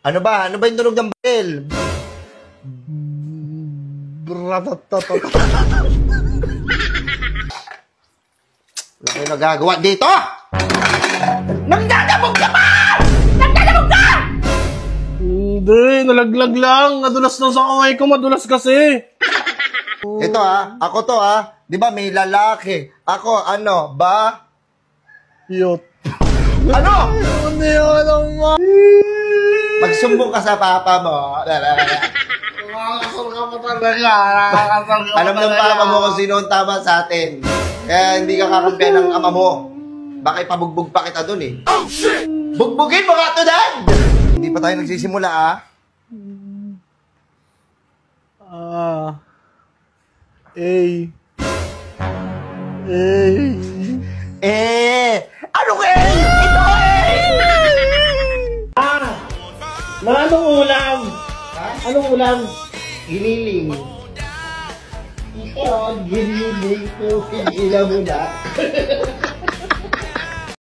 Ano ba? Ano ba yung tunog ng baril? Wala kayo nagagawa dito? Nagdadabog ka ba? Nagdadabog ka! Hindi, nalaglag lang. Nadulas na sa kamay ko, madulas kasi. Ito ako to Di ba may lalaki? Ako, ano, ba? Yot. Ano? Hindi ko alam mo. Magsumbong ka sa papa mo. Nakakasal ka pa talaga. Alam ng papa mo kung sino ang tama sa atin. Kaya hindi ka kakampihan ng ama mo. Baka ipabugbog pa kita dun eh. Oh, shit! Bugbugin mo nga to, Dad! Hindi pa tayo nagsisimula, Anong A? Ito Anong ulam? Anong ulam? Giniling. Ikaw, giniling ko. Kikila mo na.